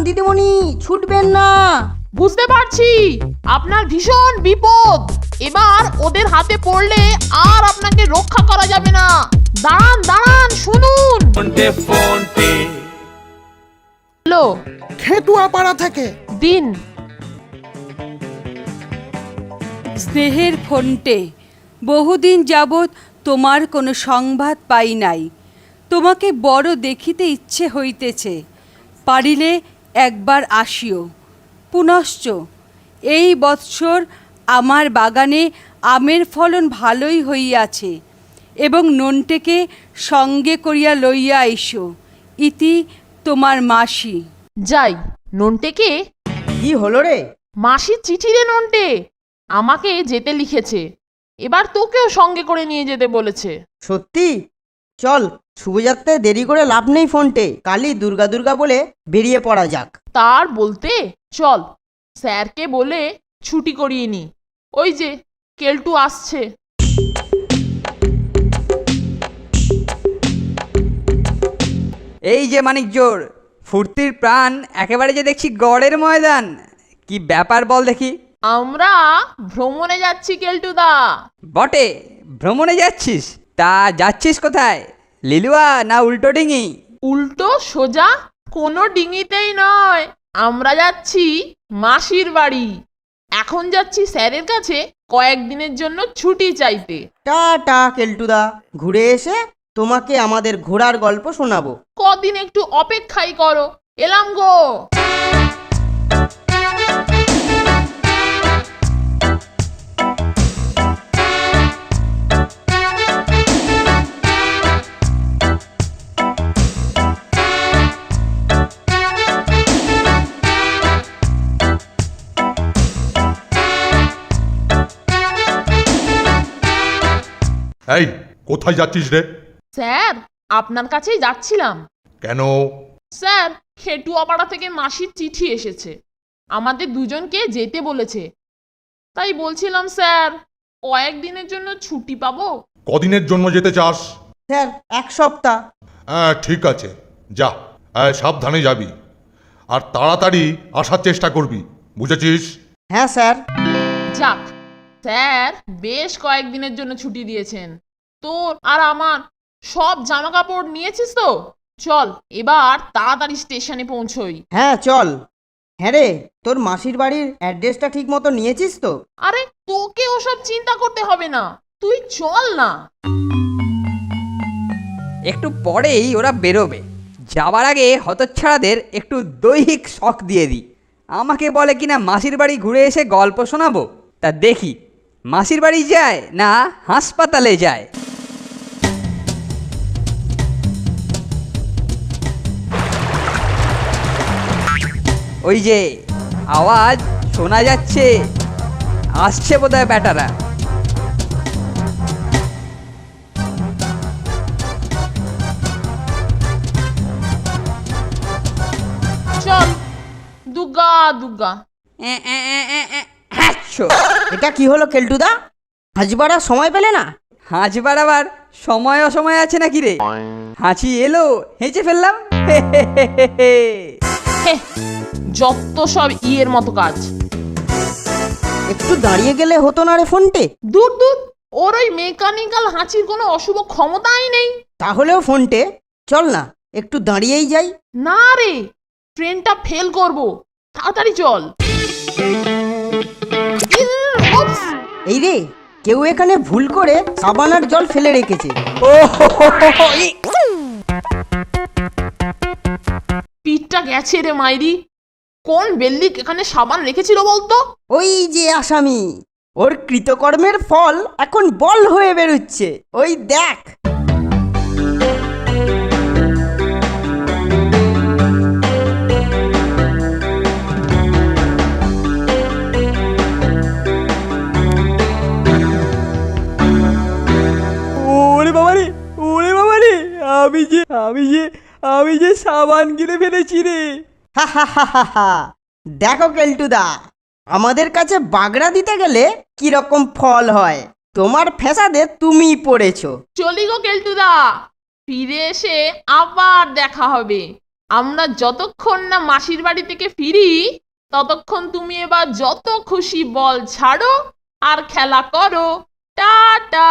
দিদিমণি, ছুটবেন না। বুঝতে পারছি আপনার ভীষণ বিপদ। এবার ওদের হাতে পড়লে আর আপনাকে রক্ষা করা যাবে না। দাঁড়ান দাঁড়ান, শুনুন। হ্যালো, খেতুয়া পাড়া থেকে। দিন। স্নেহের ফোনটে, বহুদিন যাবৎ তোমার কোনো সংবাদ পাই নাই। তোমাকে বড় দেখিতে ইচ্ছে হইতেছে, পারিলে একবার আসিও। পুনশ্চ এই বৎসর আমার বাগানে আমের ফলন ভালোই হইয়াছে, এবং ননটেকে সঙ্গে করিয়া লইয়া আইসো। ইতি তোমার মাসি। যাই। নন্টেকে? কি হলো রে? মাসির চিঠি রে নন্টে, আমাকে যেতে লিখেছে। এবার তোকেও সঙ্গে করে নিয়ে যেতে বলেছে। সত্যি? চল, শুভযাত্রায় দেরি করে লাভ নেই। ফোনটে, কালই দুর্গা দুর্গা বলে বেরিয়ে পড়া যাক। তার বলতে চল স্যারকে বলে ছুটি করিয়ে নি। ওই যে কেলটু আসছে। এই যে মানিকজোর, ফুর্তির প্রাণ একেবারে যে দেখছি গড়ের ময়দান। কি ব্যাপার বল দেখি। আমরা ভ্রমণে যাচ্ছি কেলটুদা। বটে, ভ্রমণে যাচ্ছিস? তা যাচ্ছিস কোথায়? লিলুয়া না উল্টো ডিঙি? উল্টো সোজা কোনো ডিঙিতেই নয়, আমরা যাচ্ছি মাসির বাড়ি। এখন যাচ্ছি স্যারের কাছে কয়েকদিনের জন্য ছুটি চাইতে। টাটা কেলটুদা, ঘুরে এসে তোমাকে আমাদের ঘোড়ার গল্প শোনাবো। কদিন একটু অপেক্ষাই করো, এলাম গো। এই, কোথায় যাচ্ছিস রে? স্যার, আপনার কাছেই যাচ্ছিলাম। কেন? স্যার, খেটুয়াপাড়া থেকে মাসির চিঠি এসেছে, আমাদের দুজনকে যেতে বলেছে। তাই বলছিলাম স্যার, কয়েকদিনের জন্য ছুটি পাবো? কদিনের জন্য যেতে চাস? স্যার, 1 সপ্তাহ। হ্যাঁ, ঠিক আছে, যা। সাবধানে যাবি, আর তাড়াতাড়ি আসার চেষ্টা করবি, বুঝেছিস? হ্যাঁ স্যার। যাক, স্যার বেশ কয়েকদিনের জন্য ছুটি দিয়েছেন। তোর আর আমার সব জামা কাপড় নিয়েছিস তো? চল এবার তাড়াতাড়ি স্টেশনে পৌঁছই। হ্যাঁ চল। হ্যাঁ রে, তোর মাসির বাড়ির অ্যাড্রেসটা ঠিক মতো নিয়েছিস তো? আরে তোকে ওসব চিন্তা করতে হবে না, তুই চল না। একটু পরেই ওরা বেরোবে। যাবার আগে হতচ্ছাড়াদের একটু দৈহিক শখ দিয়ে দিই। আমাকে বলে কিনা মাসির বাড়ি ঘুরে এসে গল্প শোনাবো। তা দেখি মাসির বাড়ি যায় না হাসপাতালে যায়। ওই যে আওয়াজ শোনা যাচ্ছে, আসছে বোধহয় ব্যাটারা। চল, দুর্গা দুর্গা। এটা কি হলো কেলটুদা? হাজবাড়ার সময় পেলে না? হাঁচ বাড়াবার সময় অসময় আছে নাকি রে? হাঁচি এলো, হেঁচে ফেললাম। হে, যত সব ইয়ের মতো কাজ। একটু দাঁড়িয়ে গেলে হতো না রে ফোনটে? দূর দূর, ওর ওই মেকানিক্যাল হাঁচির কোনো অশুভ ক্ষমতাই নেই। তাহলেও ফোনটে, চল না, একটু দাঁড়িয়েই যাই। না রে, ট্রেনটা ফেল করব, তাড়াতাড়ি চল। উপস! এই রে, কেউ এখানে ভুল করে সাবানার জল ফেলে রেখেছে। পিঠটা গেছে রে মাইরি। কোন বেল্লিক এখানে সাবান রেখেছিল বলতো? ওই যে আসামি, ওর কৃতকর্মের ফল এখন বল হয়ে বেরোচ্ছে। ওই দেখ। ওরে বাবারে, ওরে বাবারে, আমি যে সাবান কিনে ফেলেছি রে। হা হা হা হা হা। দেখো কেলটুদা, আমাদের কাছে বাগড়া দিতে গেলে কি রকম ফল হয়। তোমার ফ্যাসাদে তুমিই পড়েছো। চলি গো কেলটুদা, ফিরে এসে আবার দেখা হবে। আমরা যতক্ষণ না মাসির বাড়ি থেকে ফিরি ততক্ষণ তুমি এবার যত খুশি বল ছাড়ো আর খেলা করো। টাটা।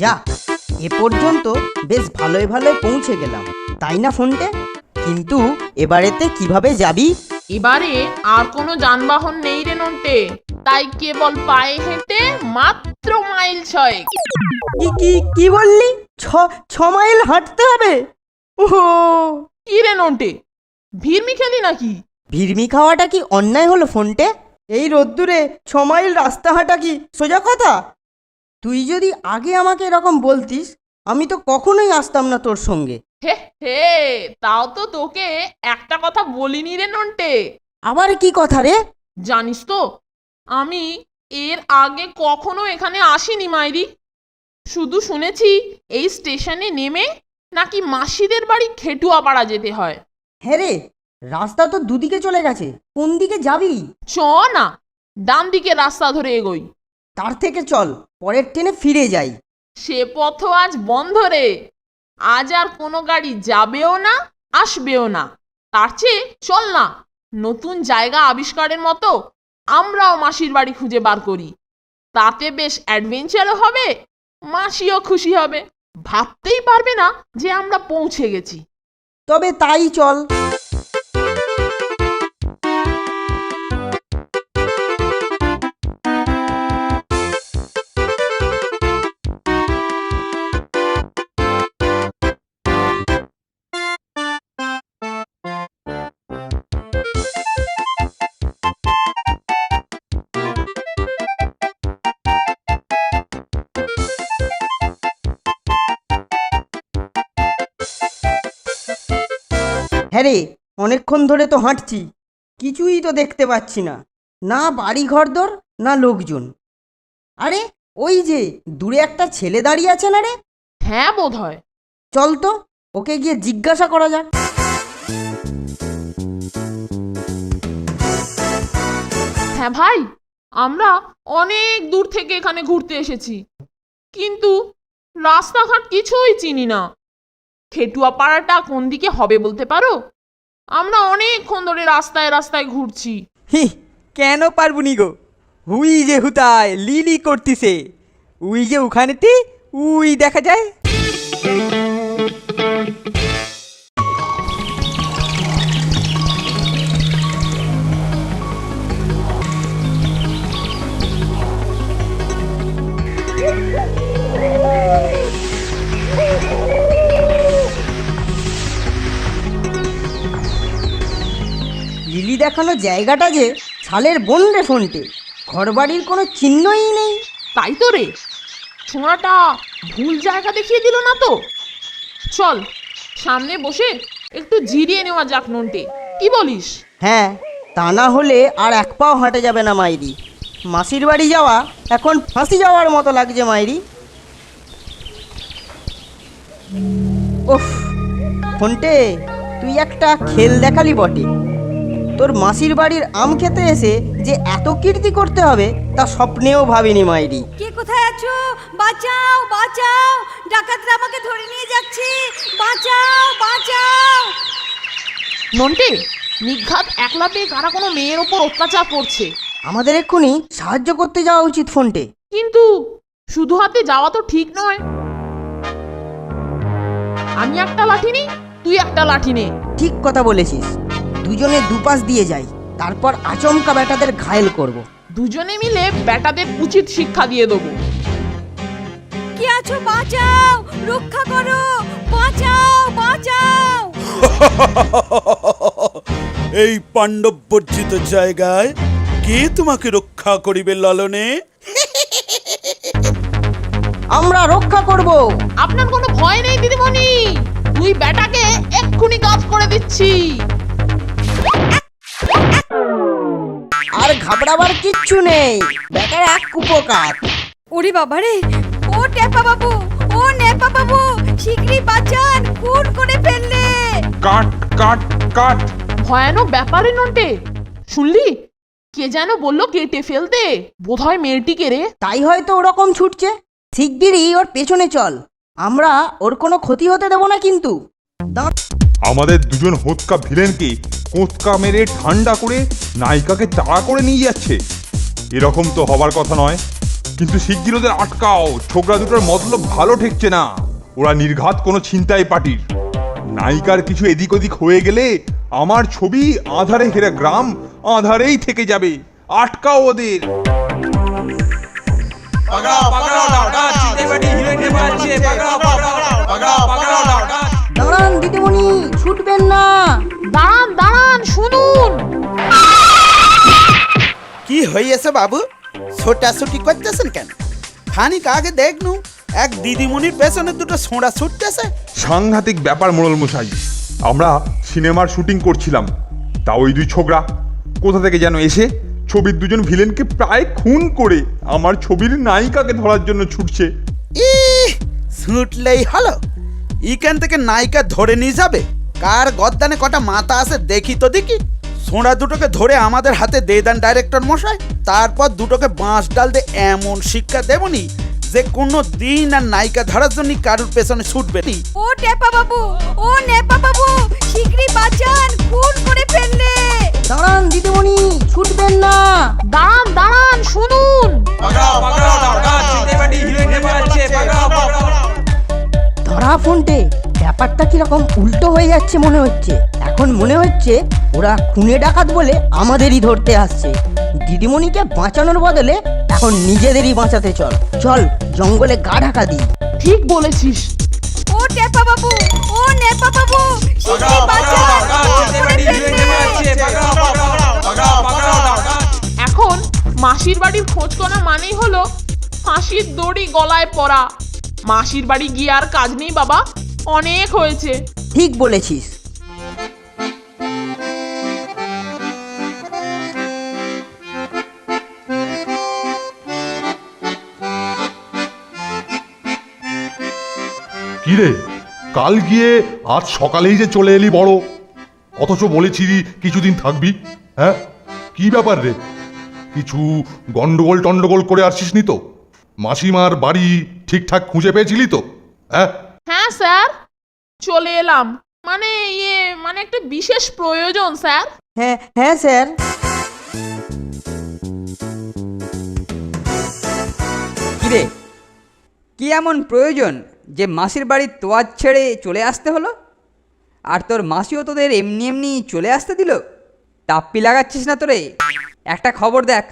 যাক, এ পর্যন্ত বেশ ভালোই ভালোই পৌঁছে গেলাম, তাই না ফোনটে? কিন্তু এবারেতে কিভাবে যাবি? এবারে আর কোনো যানবাহন নেই রে নন্টে, তাই কেবল পায়ে হেঁটে মাত্র মাইল 6। কি বললি? 6 মাইল হাঁটতে হবে? ওহো, কি রে নন্টে, ভিড়মি খেলি নাকি? ভিড়মি খাওয়াটা কি অন্যায় হলো ফোনটে? এই রোদ্দুরে 6 মাইল রাস্তা হাঁটা কি সোজা কথা? তুই যদি আগে আমাকে এরকম বলতিস, আমি তো কখনোই আসতাম না তোর সঙ্গে। হে হে, তাও তো তোকে একটা কথা বলিনি রে নন্টে। আবার কি কথা রে? জানিস তো, আমি এর আগে কখনো এখানে আসিনি মাইরি। শুধু শুনেছি এই স্টেশনে নেমে নাকি মাসিদের বাড়ি খেটুয়াপাড়া যেতে হয়। হ্যাঁ রে, রাস্তা তো দুদিকে চলে গেছে, কোন দিকে যাবি? চ না, ডান দিকে রাস্তা ধরে এগোই। তার থেকে চল পরের ট্রেনে ফিরে যাই। সে পথ আজ বন্ধ রে, আজ আর কোনো গাড়ি যাবেও না আসবেও না। তার চেয়ে চল না, নতুন জায়গা আবিষ্কারের মতো আমরাও মাসির বাড়ি খুঁজে বার করি। তাতে বেশ অ্যাডভেঞ্চারও হবে, মাসিও খুশি হবে, ভাবতেই পারবে না যে আমরা পৌঁছে গেছি। তবে তাই চল। হ্যাঁ রে, অনেকক্ষণ ধরে তো হাঁটছি, কিছুই তো দেখতে পাচ্ছি না, না বাড়ি ঘরদোর না লোকজন। আরে ওই যে দূরে একটা ছেলে দাঁড়িয়ে আছে না রে? হ্যাঁ বোধ হয়। চল তো, ওকে গিয়ে জিজ্ঞাসা করা যাক। হ্যাঁ ভাই, আমরা অনেক দূর থেকে এখানে ঘুরতে এসেছি, কিন্তু রাস্তাঘাট কিছুই চিনি না। খেটুয়াপাড়াটা কোন দিকে হবে বলতে পারো? আমরা অনেকক্ষণ ধরে রাস্তায় রাস্তায় ঘুরছি। হি, কেন পারবুনি গো, হুই যে হুতায় লিলি করতিছে, উই যে ওখানেতে উই দেখা যায়। লিলি দেখানো জায়গাটা যে ছালের বন রে ফোনটে, ঘরবাড়ির কোনো চিহ্নই নেই। তাই তো রে, ছোঁড়াটা ভুল জায়গা দেখিয়ে দিল না তো? চল সামনে বসে একটু জিরিয়ে নেওয়া যাক নন্টে, কি বলিস? হ্যাঁ, তা না হলে আর এক পাও হাঁটে যাবে না মাইরি। মাসির বাড়ি যাওয়া এখন ফাঁসি যাওয়ার মতো লাগছে মাইরি। উফ, ফোনটে তুই একটা খেল দেখালি বটে। তোর মাসির বাড়ির আম খেতে এসে যে এত কীর্তি করতে হবে তা স্বপ্নেও ভাবিনি মাইরি। কে কোথায় আছো? বাঁচাও বাঁচাও, ডাকাতরা আমাকে ধরে নিয়ে যাচ্ছে, বাঁচাও বাঁচাও। নন্টে, নিঘাত একলা পেয়ে কারা কোনো মেয়ের ওপর অত্যাচার করছে। আমাদের এক্ষুনি সাহায্য করতে যাওয়া উচিত ফোনটে। কিন্তু শুধু হাতে যাওয়া তো ঠিক নয়। আমি একটা লাঠি নিই, তুই একটা লাঠি নে। ঠিক কথা বলেছিস, দুজনে দুপাশ দিয়ে যাই, তারপর আচমকা বেটাদের ঘায়েল করব। দুজনে মিলে বেটাদের উচিত শিক্ষা দিয়ে দেবো। কে আছো বাঁচাও, রক্ষা করো, বাঁচাও বাঁচাও। এই পাণ্ডব বর্জিত জায়গায় কে তোমাকে রক্ষা করিবে লালনে? আমরা রক্ষা করব। আপনার কোনো ভয় নেই দিদিমণি, তুই বেটাকে এক্ষুনি কাজ করে দিচ্ছি। আর ঘাবড়াবার কিচ্ছু নেই, বেটার এক কুপোকাত। ওরে বাবারে, ও টেপা বাবু, ও নেপা বাবু, শিগগিরই বাঁচান, খুন করে ফেললে। কাট কাট কাট। ভয়ানক ব্যাপারে নন্টে, শুনলি? কে যেন বললো কেটে ফেলতে, বোধহয় মেয়েটিকে রে। তাই হয়তো ওরকম ছুটছে। শিগগিরই ওর পেছনে চল, আমরা ওর কোনো ক্ষতি হতে দেব না কিন্তু। দাঁড়। আমাদের দুজন হোতকা ভিলেনকে কোঁচকা মেরে ঠান্ডা করে নায়িকাকে তাড়া করে নিয়ে যাচ্ছে। এরকম তো হবার কথা নয়, কিন্তু শিগগির ওদের আটকাও। ছোকরা দুটোর মতলব ভালো ঠেকছে না। ওরা নির্ঘাত কোনো ছিনতাই পার্টির। নায়িকার কিছু এদিক ওদিক হয়ে গেলে আমার ছবি আধারে ঘেরা গ্রাম আধারেই থেকে যাবে। আটকাও ওদের। দাঁড়ান দিদিমণি, ছুটবেন না। দাঁড়ান দাঁড়ান, শুনুন। কি হইয়াছে বাবু? ছোটাছুটি করতেছেন কেন? খানিক আগে দেখনু এক দিদিমণির পেছনে দুটো ছোঁড়া ছুটতেছে। সাংঘাতিক ব্যাপার মোড়ল মশাই। আমরা সিনেমার শুটিং করছিলাম, তা ওই দুই ছোকরা কোথা থেকে যেন এসে ছবির দুজন ভিলেনকে প্রায় খুন করে আমার ছবির নায়িকাকে ধরার জন্য ছুটছে। ছুটলেই হলো, এখান থেকে নায়িকা ধরে নিয়ে যাবে। কার গদ্দানে কটা মাথা আছে দেখি তো দেখি। ছোঁড়া দুটোকে ধরে আমাদের হাতে দিয়ে দেন ডাইরেক্টর মশাই, তারপর দুটোকে বাঁশ ডাল দিয়ে এমন শিক্ষা দেবনি যে কোনো দিন আর নায়িকা ধরার জন্য কারোর পেছনে ছুটবে নি। ও টেপা বাবু, ও নেপা বাবু, শিগগিরই বাঁচান, খুন করে ফেললে। দাঁড়ান দিদিমণি, ছুটবেন না। দাঁড়ান দাঁড়ান, শুনুন। ধরা ফোনটে, ব্যাপারটা কিরকম উল্টো হয়ে যাচ্ছে মনে হচ্ছে। এখন মনে হচ্ছে ওরা খুনে ডাকাত বলে আমাদেরই ধরতে আসছে। দিদিমণিকে বাঁচানোর বদলে এখন নিজেদেরই বাঁচাতে চল। চল জঙ্গলে গা ঢাকা দিই। ঠিক বলেছিস। ও টেপা বাবু, ও নেপা বাবু, শিগগিরই বাঁচান, খুন করে ফেললে। এখন মাসির বাড়ির খোঁজ করা মানেই হলো ফাঁসির দড়ি গলায় পড়া। মাসির বাড়ি গিয়ে আর কাজ নেই বাবা, অনেক হয়েছে। ঠিক বলেছিস। কিরে, কাল গিয়ে আজ সকালেই যে চলে এলি বড়, অথচ বলেছিলি কিছুদিন থাকবি। হ্যাঁ, কি ব্যাপার রে? কিছু গন্ডগোল টন্ডগোল করে আসছিস নি তো? মাসিমার বাড়ি ঠিকঠাক খুঁজে পেয়েছিলি তো? হ্যাঁ হ্যাঁ স্যার, চলে এলাম। মানে একটা বিশেষ প্রয়োজন স্যার। হ্যাঁ হ্যাঁ স্যার। কিরে, কি এমন প্রয়োজন যে মাসির বাড়ির তোয়াজ ছেড়ে চলে আসতে হলো? আর তোর মাসিও তোদের এমনি এমনি চলে আসতে দিল? টাপ্পি লাগাচ্ছিস না তোরে? একটা খবর দেখ,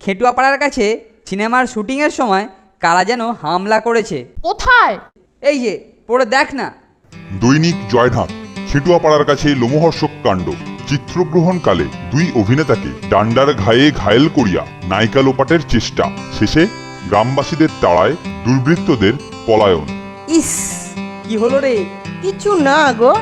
খেটুয়াপাড়ার কাছে সিনেমার শুটিংয়ের সময় কারা যেন হামলা করেছে। কোথায়? এই যে পড়ে দেখ না। দৈনিক জয়ঢাক। খেটুয়াপাড়ার কাছে লোমহর্ষক কাণ্ড। চিত্রগ্রহণকালে দুই অভিনেতাকে ডান্ডার ঘায়ে ঘায়েল করিয়া নায়িকা লোপাটের চেষ্টা, শেষে গ্রামবাসীদের তাড়ায় দুর্বৃত্তদের পলায়ন। ইস, কি হলো রে? কিছু না গো,